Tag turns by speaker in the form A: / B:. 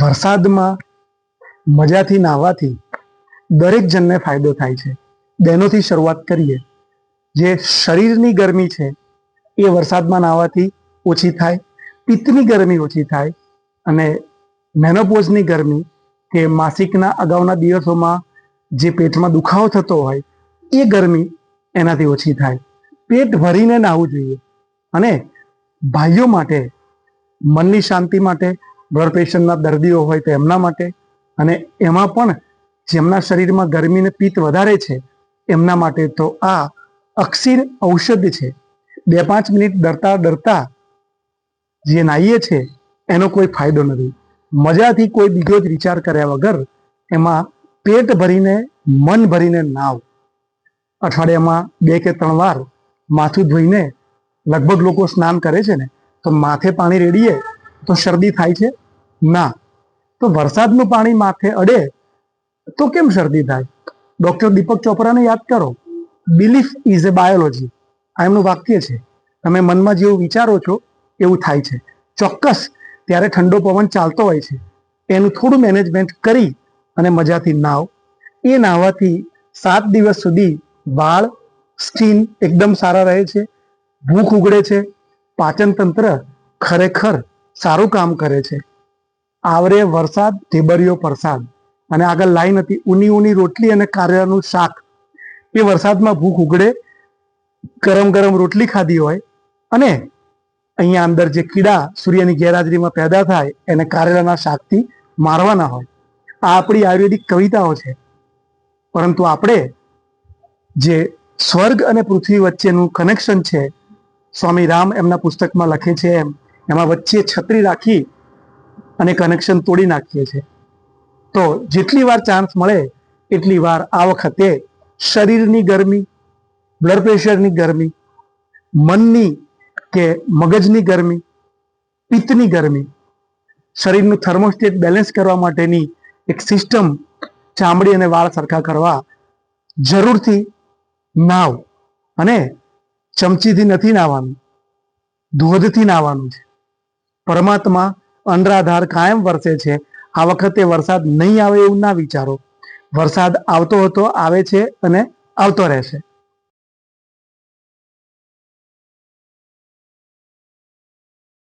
A: વરસાદમાં મજાથી નાહવાથી દરેક જણને ફાયદો થાય છે. બહેનોથી શરૂઆત કરીએ. જે શરીરની ગરમી છે એ વરસાદમાં નાહવાથી ઓછી થાય, પિત્તની ગરમી ઓછી થાય, અને મેનોપોઝની ગરમી કે માસિકના અગાઉના દિવસોમાં જે પેટમાં દુખાવો થતો હોય એ ગરમી એનાથી ઓછી થાય. પેટ ભરીને નાહવું જોઈએ. અને ભાઈઓ માટે, મનની શાંતિ માટે, બ્લડ પ્રેશરના દર્દીઓ હોય તો એમના માટે, અને એમાં પણ જેમના શરીરમાં ગરમી ને પિત્ત વધારે છે એમના માટે તો આ અક્ષીર ઔષધ છે. 2-5 મિનિટ ડરતા ડરતા જે નાહીએ છે એનો કોઈ ફાયદો નથી. મજાથી કોઈ બીજો જ વિચાર કર્યા વગર એમાં પેટ ભરીને, મન ભરીને નાવ. અઠવાડિયામાં 2 કે 3 વાર માથું ધોઈને લગભગ લોકો સ્નાન કરે છે ને, તો માથે પાણી રેડીએ તો શરદી થાય છે? ના. તો વરસાદનું પાણી માથે અડે તો કેમ શરદી થાય? ડોક્ટર દીપક ચોપરાને યાદ કરો. Belief is A biology. આ એમનું વાક્ય છે. તમે મનમાં જેવું વિચારો છો એવું થાય છે. ચોક્કસ ત્યારે ઠંડો પવન ચાલતો હોય છે, એનું થોડું મેનેજમેન્ટ કરી અને મજાથી નાવ. એ નાહવાથી 7 દિવસ સુધી વાળ, સ્કિન એકદમ સારા રહે છે, ભૂખ ઉગડે છે, પાચન તંત્ર ખરેખર સારું કામ કરે છે. આવરે વરસાદ, ઢેબરિયો પ્રસાદ. અને આગળ લાઈન હતી, ઊની ઊની રોટલી અને કારેલાનું શાક. એ વરસાદમાં ભૂખ ઉગડે, ગરમ ગરમ રોટલી ખાધી હોય, અને અહીંયા અંદર જે કીડા સૂર્યની ગેરહાજરીમાં પેદા થાય એને કારેલાના શાકથી મારવાના હોય. આ આપણી આયુર્વેદિક કવિતાઓ છે. પરંતુ આપણે જે સ્વર્ગ અને પૃથ્વી વચ્ચેનું કનેક્શન છે, સ્વામી રામ એમના પુસ્તકમાં લખે છે એમાં વચ્ચે છત્રી રાખી અને કનેક્શન તોડી નાખીએ છીએ. તો જેટલી વાર ચાન્સ મળે એટલી વાર આ વખતે શરીરની ગરમી, બ્લડ પ્રેશરની ગરમી, મનની કે મગજની ગરમી, પિત્તની ગરમી, શરીરનું થર્મોસ્ટેટ બેલેન્સ કરવા માટેની એક સિસ્ટમ, ચામડી અને વાળ સરખા કરવા જરૂરથી નાવ. અને ચમચીથી નથી નાવાનું, ધોધથી નાવાનું છે. પરમાત્મા અનરાધાર કાયમ વરસે છે. આ વખતે વરસાદ નહીં આવે એવું ના વિચારો. વરસાદ આવતો હતો, આવે છે અને આવતો રહેશે.